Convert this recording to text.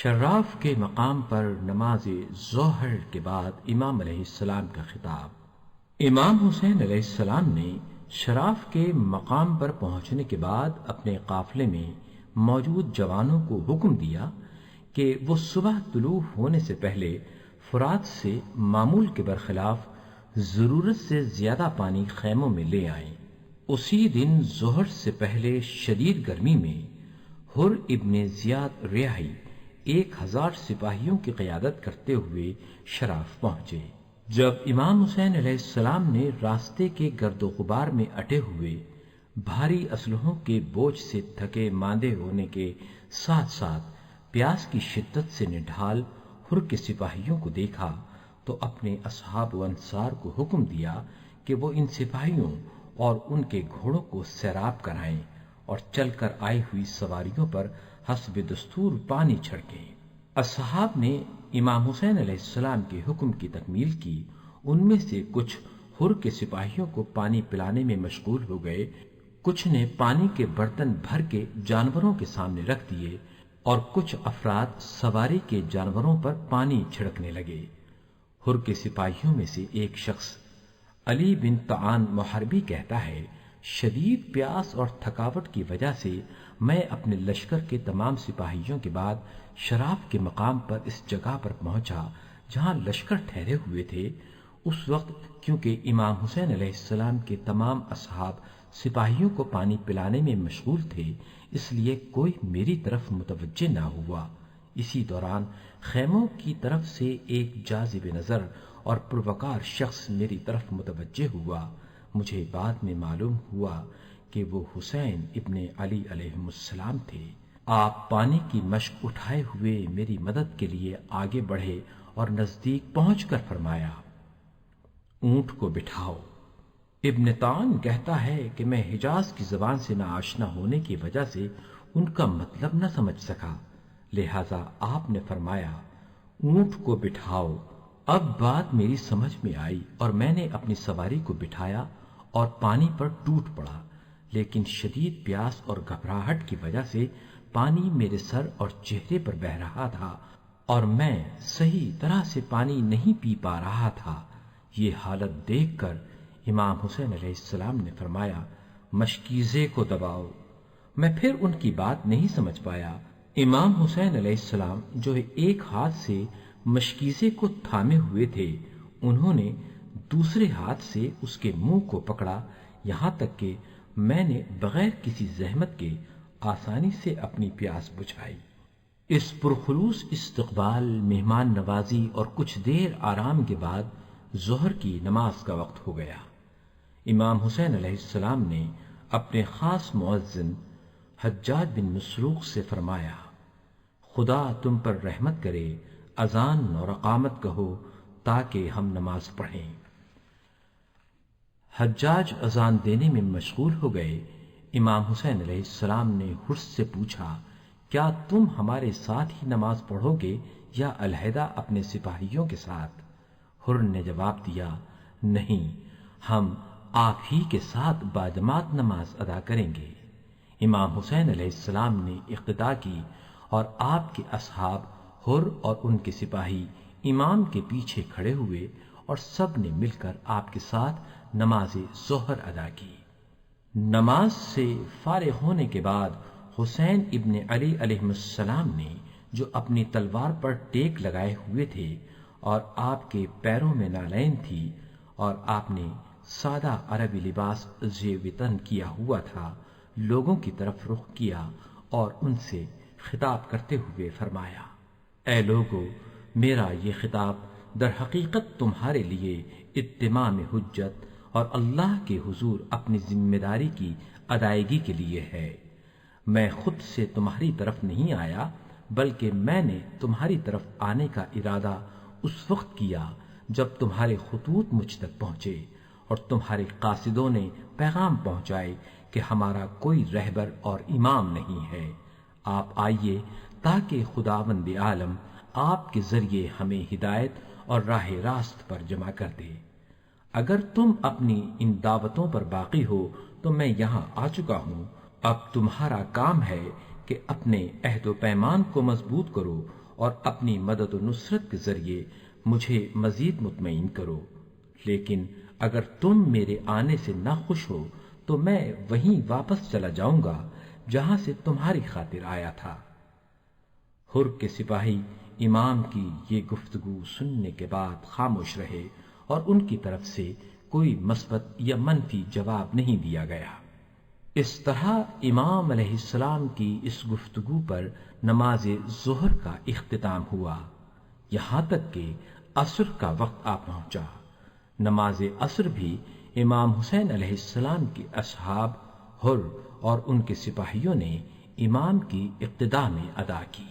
شراف کے مقام پر نماز ظہر کے بعد امام علیہ السلام کا خطاب۔ امام حسین علیہ السلام نے شراف کے مقام پر پہنچنے کے بعد اپنے قافلے میں موجود جوانوں کو حکم دیا کہ وہ صبح طلوع ہونے سے پہلے فرات سے معمول کے برخلاف ضرورت سے زیادہ پانی خیموں میں لے آئیں۔ اسی دن ظہر سے پہلے شدید گرمی میں حر ابن زیاد ریاحی 1000 سپاہیوں کی قیادت کرتے ہوئے شراف پہنچے۔ جب امام حسین علیہ السلام نے راستے کے گرد و غبار میں اٹے ہوئے بھاری اسلحوں کے بوجھ سے تھکے ماندے ہونے کے ساتھ ساتھ پیاس کی شدت سے نڈھال حر کے سپاہیوں کو دیکھا تو اپنے اصحاب و انصار کو حکم دیا کہ وہ ان سپاہیوں اور ان کے گھوڑوں کو سیراب کرائیں اور چل کر آئی ہوئی سواریوں پر حسب دستور پانی چھڑکیں۔ اصحاب نے امام حسین علیہ السلام کے حکم کی تکمیل کی۔ ان میں سے کچھ حر کے سپاہیوں کو پانی پلانے میں مشغول ہو گئے، کچھ نے پانی کے برتن بھر کے جانوروں کے سامنے رکھ دیے اور کچھ افراد سواری کے جانوروں پر پانی چھڑکنے لگے۔ حر کے سپاہیوں میں سے ایک شخص علی بن طعان محربی کہتا ہے، شدید پیاس اور تھکاوٹ کی وجہ سے میں اپنے لشکر کے تمام سپاہیوں کے بعد شراف کے مقام پر اس جگہ پر پہنچا جہاں لشکر ٹھہرے ہوئے تھے۔ اس وقت کیونکہ امام حسین علیہ السلام کے تمام اصحاب سپاہیوں کو پانی پلانے میں مشغول تھے، اس لیے کوئی میری طرف متوجہ نہ ہوا۔ اسی دوران خیموں کی طرف سے ایک جاذب نظر اور پروقار شخص میری طرف متوجہ ہوا۔ مجھے بعد میں معلوم ہوا کہ وہ حسین ابن علی علیہ السلام تھے۔ آپ پانی کی مشک اٹھائے ہوئے میری مدد کے لیے آگے بڑھے اور نزدیک پہنچ کر فرمایا، اونٹ کو بٹھاؤ۔ ابن طعان کہتا ہے کہ میں حجاز کی زبان سے ناآشنا ہونے کی وجہ سے ان کا مطلب نہ سمجھ سکا، لہذا آپ نے فرمایا، اونٹ کو بٹھاؤ۔ اب بات میری سمجھ میں آئی اور میں نے اپنی سواری کو بٹھایا اور پانی پر ٹوٹ پڑا، لیکن شدید پیاس اور گھبراہٹ کی وجہ سے پانی میرے سر اور چہرے پر بہہ رہا تھا اور میں صحیح طرح سے پانی نہیں پی پا رہا تھا۔ یہ حالت دیکھ کر امام حسین علیہ السلام نے فرمایا، مشکیزے کو دباؤ۔ میں پھر ان کی بات نہیں سمجھ پایا۔ امام حسین علیہ السلام جو ایک ہاتھ سے مشکیزے کو تھامے ہوئے تھے، انہوں نے دوسرے ہاتھ سے اس کے منہ کو پکڑا، یہاں تک کہ میں نے بغیر کسی زحمت کے آسانی سے اپنی پیاس بجھائی۔ اس پرخلوص استقبال، مہمان نوازی اور کچھ دیر آرام کے بعد ظہر کی نماز کا وقت ہو گیا۔ امام حسین علیہ السلام نے اپنے خاص مؤذن حجاج بن مسروق سے فرمایا، خدا تم پر رحمت کرے، اذان اور اقامت کہو تاکہ ہم نماز پڑھیں۔ حجاج اذان دینے میں مشغول ہو گئے۔ امام حسین علیہ السلام نے حرص سے پوچھا، کیا تم ہمارے ساتھ ہی نماز پڑھو گے یا علیحدہ اپنے سپاہیوں کے ساتھ؟ حر نے جواب دیا، نہیں، ہم آپ ہی کے ساتھ باجماعت نماز ادا کریں گے۔ امام حسین علیہ السلام نے اقتدا کی اور آپ کے اصحاب حر اور ان کے سپاہی امام کے پیچھے کھڑے ہوئے اور سب نے مل کر آپ کے ساتھ نماز ظہر ادا کی۔ نماز سے فارغ ہونے کے بعد حسین ابن علی علیہ السلام نے جو اپنی تلوار پر ٹیک لگائے ہوئے تھے اور آپ کے پیروں میں نالین تھی اور آپ نے سادہ عربی لباس زیب تن کیا ہوا تھا، لوگوں کی طرف رخ کیا اور ان سے خطاب کرتے ہوئے فرمایا، اے لوگو، میرا یہ خطاب در حقیقت تمہارے لیے اتمام حجت اور اللہ کے حضور اپنی ذمہ داری کی ادائیگی کے لیے ہے۔ میں خود سے تمہاری طرف نہیں آیا، بلکہ میں نے تمہاری طرف آنے کا ارادہ اس وقت کیا جب تمہارے خطوط مجھ تک پہنچے اور تمہارے قاصدوں نے پیغام پہنچائے کہ ہمارا کوئی رہبر اور امام نہیں ہے۔ آپ آئیے تاکہ خداوند عالم آپ کے ذریعے ہمیں ہدایت اور راہ راست پر جمع کر دے۔ اگر تم اپنی ان دعوتوں پر باقی ہو تو میں یہاں آ چکا ہوں۔ اب تمہارا کام ہے کہ اپنے عہد و پیمان کو مضبوط کرو اور اپنی مدد و نصرت کے ذریعے مجھے مزید مطمئن کرو، لیکن اگر تم میرے آنے سے نہ خوش ہو تو میں وہیں واپس چلا جاؤں گا جہاں سے تمہاری خاطر آیا تھا۔ حر کے سپاہی امام کی یہ گفتگو سننے کے بعد خاموش رہے اور ان کی طرف سے کوئی مثبت یا منفی جواب نہیں دیا گیا۔ اس طرح امام علیہ السلام کی اس گفتگو پر نماز ظہر کا اختتام ہوا، یہاں تک کہ عصر کا وقت آ پہنچا۔ نماز عصر بھی امام حسین علیہ السلام کے اصحاب حر اور ان کے سپاہیوں نے امام کی اقتداء میں ادا کی۔